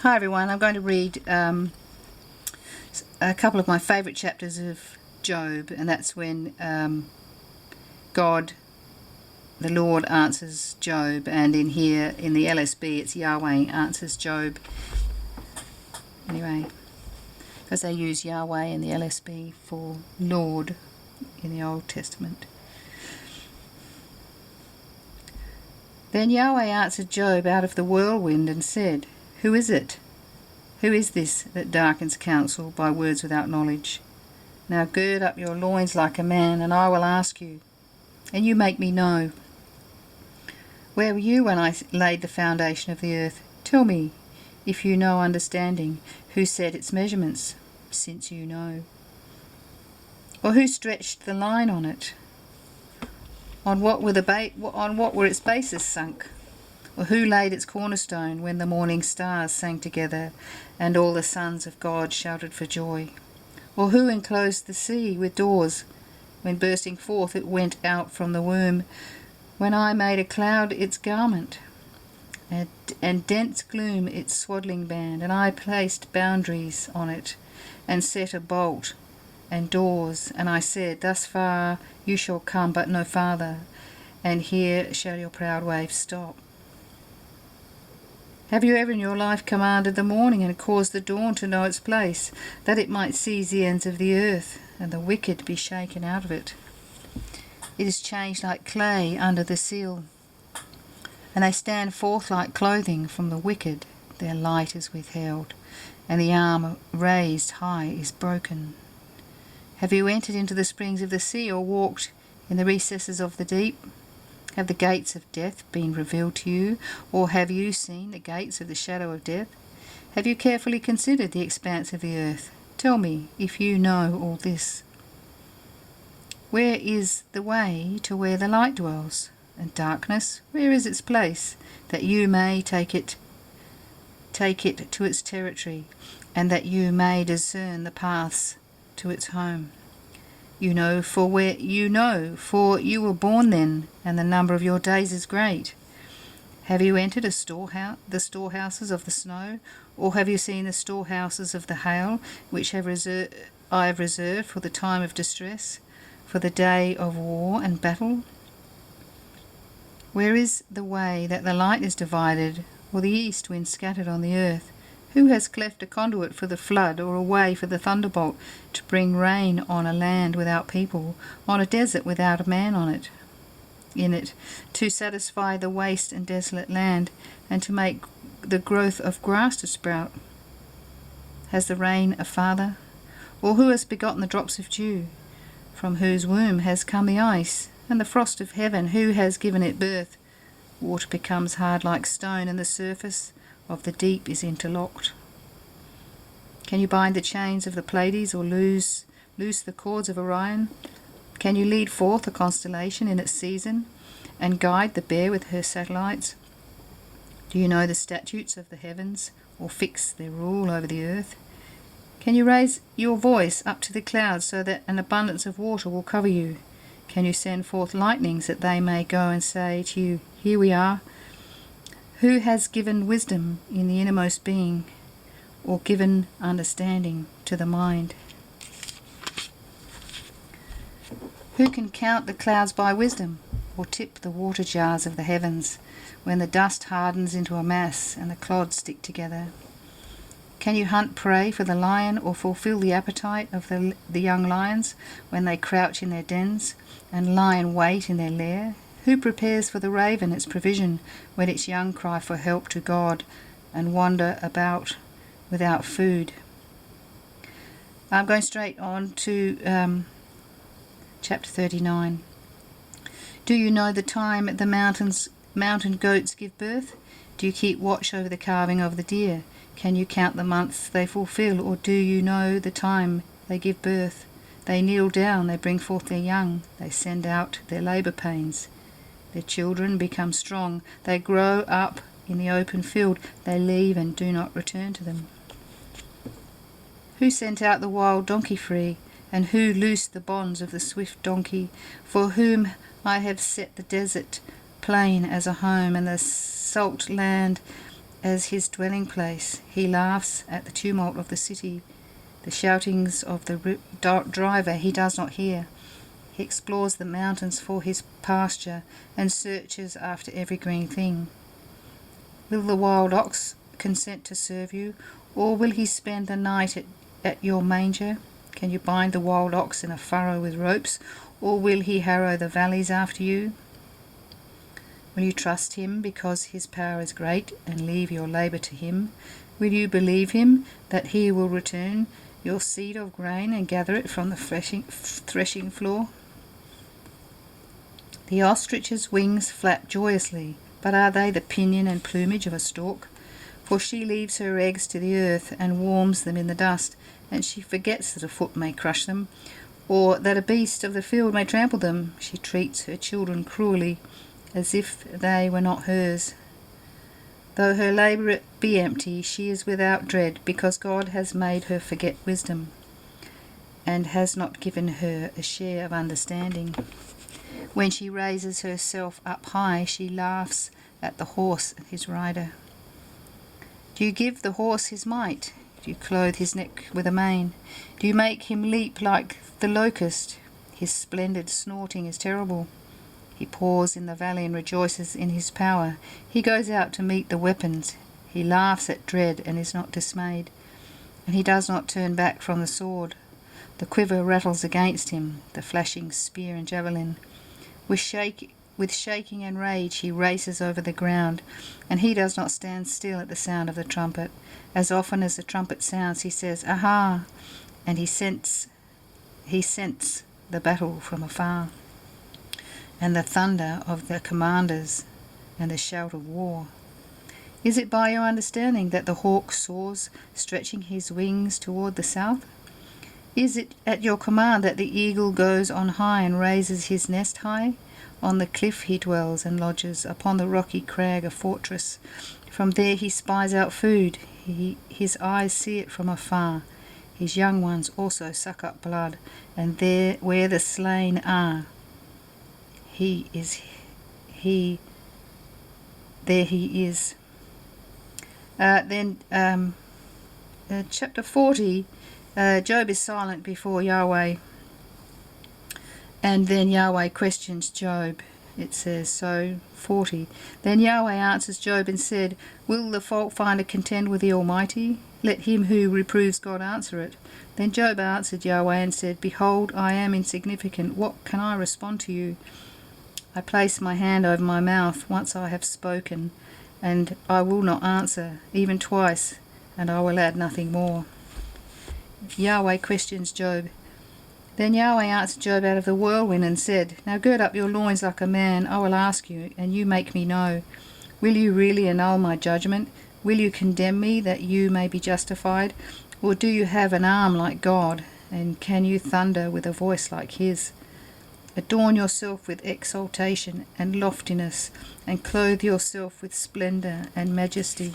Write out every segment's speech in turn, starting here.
Hi everyone, I'm going to read a couple of my favourite chapters of Job, and that's when God, the Lord, answers Job, and in here in the LSB it's Yahweh answers Job. Anyway, because they use Yahweh in the LSB for Lord in the Old Testament. Then Yahweh answered Job out of the whirlwind and said, "Who is it? Who is this that darkens counsel by words without knowledge? Now gird up your loins like a man, and I will ask you, and you make me know. Where were you when I laid the foundation of the earth? Tell me, if you know understanding, who set its measurements, since you know? Or who stretched the line on it? On what were its bases sunk? Or who laid its cornerstone when the morning stars sang together and all the sons of God shouted for joy? Or who enclosed the sea with doors when bursting forth it went out from the womb, when I made a cloud its garment and dense gloom its swaddling band, and I placed boundaries on it and set a bolt and doors, and I said, thus far you shall come but no farther, and here shall your proud waves stop. Have you ever in your life commanded the morning and caused the dawn to know its place, that it might seize the ends of the earth, and the wicked be shaken out of it? It is changed like clay under the seal, and they stand forth like clothing from the wicked. Their light is withheld, and the arm raised high is broken. Have you entered into the springs of the sea, or walked in the recesses of the deep? Have the gates of death been revealed to you, or have you seen the gates of the shadow of death? Have you carefully considered the expanse of the earth? Tell me, if you know all this. Where is the way to where the light dwells? And darkness, where is its place, that you may take it to its territory, and that you may discern the paths to its home? You know, for you were born then, and the number of your days is great. Have you entered the storehouses of the snow, or have you seen the storehouses of the hail, which I have reserved for the time of distress, for the day of war and battle? Where is the way that the light is divided, or the east wind scattered on the earth? Who has cleft a conduit for the flood, or a way for the thunderbolt, to bring rain on a land without people, on a desert without a man in it, to satisfy the waste and desolate land, and to make the growth of grass to sprout? Has the rain a father? Or who has begotten the drops of dew? From whose womb has come the ice, and the frost of heaven? Who has given it birth? Water becomes hard like stone, and the surface of the deep is interlocked. Can you bind the chains of the Pleiades, or loose the cords of Orion? Can you lead forth a constellation in its season, and guide the bear with her satellites? Do you know the statutes of the heavens, or fix their rule over the earth? Can you raise your voice up to the clouds, so that an abundance of water will cover you? Can you send forth lightnings, that they may go and say to you, here we are? Who has given wisdom in the innermost being, or given understanding to the mind? Who can count the clouds by wisdom, or tip the water jars of the heavens, when the dust hardens into a mass and the clods stick together? Can you hunt prey for the lion, or fulfill the appetite of the young lions when they crouch in their dens and lie in wait in their lair? Who prepares for the raven its provision when its young cry for help to God and wander about without food? I'm going straight on to chapter 39. Do you know the time the mountain goats give birth? Do you keep watch over the calving of the deer? Can you count the months they fulfill, or do you know the time they give birth? They kneel down, they bring forth their young, they send out their labour pains. Their children become strong, they grow up in the open field, they leave and do not return to them. Who sent out the wild donkey free, and who loosed the bonds of the swift donkey, for whom I have set the desert plain as a home, and the salt land as his dwelling place. He laughs at the tumult of the city. The shoutings of the driver he does not hear. He explores the mountains for his pasture and searches after every green thing. Will the wild ox consent to serve you, or will he spend the night at your manger? Can you bind the wild ox in a furrow with ropes, or will he harrow the valleys after you? Will you trust him because his power is great and leave your labour to him? Will you believe him that he will return your seed of grain and gather it from the threshing floor? The ostrich's wings flap joyously, but are they the pinion and plumage of a stork? For she leaves her eggs to the earth and warms them in the dust, and she forgets that a foot may crush them, or that a beast of the field may trample them. She treats her children cruelly, as if they were not hers. Though her labour be empty, she is without dread, because God has made her forget wisdom, and has not given her a share of understanding. When she raises herself up high, she laughs at the horse and his rider. Do you give the horse his might? Do you clothe his neck with a mane? Do you make him leap like the locust? His splendid snorting is terrible. He paws in the valley and rejoices in his power. He goes out to meet the weapons. He laughs at dread and is not dismayed. And he does not turn back from the sword. The quiver rattles against him, the flashing spear and javelin. With shaking and rage he races over the ground, and he does not stand still at the sound of the trumpet. As often as the trumpet sounds, he says, "Aha!" and he scents the battle from afar, and the thunder of the commanders, and the shout of war. Is it by your understanding that the hawk soars, stretching his wings toward the south? Is it at your command that the eagle goes on high and raises his nest high? On the cliff he dwells and lodges, upon the rocky crag a fortress. From there he spies out food, his eyes see it from afar. His young ones also suck up blood, and there where the slain are, there he is. Chapter 40, Job is silent before Yahweh, and then Yahweh questions Job. It says so, 40. Then Yahweh answers Job and said, "Will the fault finder contend with the Almighty? Let him who reproves God answer it." Then Job answered Yahweh and said, "Behold, I am insignificant. What can I respond to you? I place my hand over my mouth. Once I have spoken, and I will not answer, even twice, and I will add nothing more." Yahweh questions Job. Then Yahweh answered Job out of the whirlwind and said, "Now gird up your loins like a man. I will ask you, and you make me know. Will you really annul my judgment? Will you condemn me that you may be justified? Or do you have an arm like God, and can you thunder with a voice like his? Adorn yourself with exaltation and loftiness, and clothe yourself with splendour and majesty.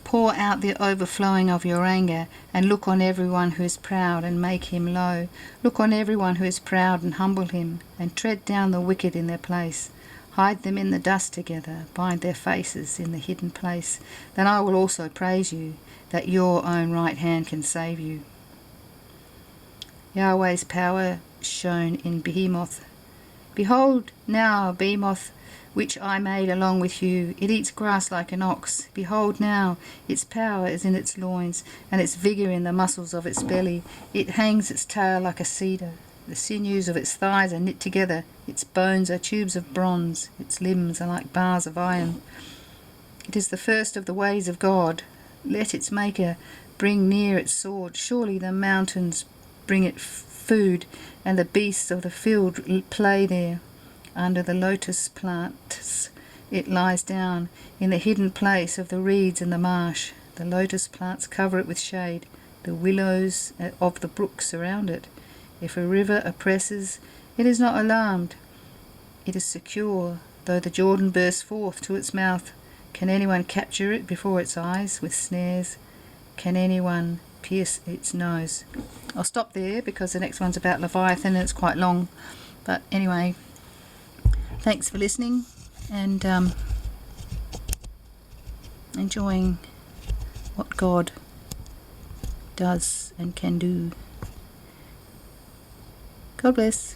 Pour out the overflowing of your anger, and look on everyone who is proud and make him low. Look on everyone who is proud and humble him, and tread down the wicked in their place. Hide them in the dust together, bind their faces in the hidden place. Then I will also praise you, that your own right hand can save you." Yahweh's power shown in Behemoth. "Behold now Behemoth, which I made along with you. It eats grass like an ox. Behold now, its power is in its loins, and its vigour in the muscles of its belly. It hangs its tail like a cedar. The sinews of its thighs are knit together. Its bones are tubes of bronze. Its limbs are like bars of iron. It is the first of the ways of God. Let its maker bring near its sword. Surely the mountains bring it food, and the beasts of the field play there. Under the lotus plants it lies down, in the hidden place of the reeds and the marsh. The lotus plants cover it with shade. The willows of the brook surround it. If a river oppresses, it is not alarmed. It is secure, though the Jordan bursts forth to its mouth. Can anyone capture it before its eyes with snares? Can anyone pierce its nose?" I'll stop there because the next one's about Leviathan and it's quite long. But anyway, thanks for listening. and enjoying what God does and can do. God bless.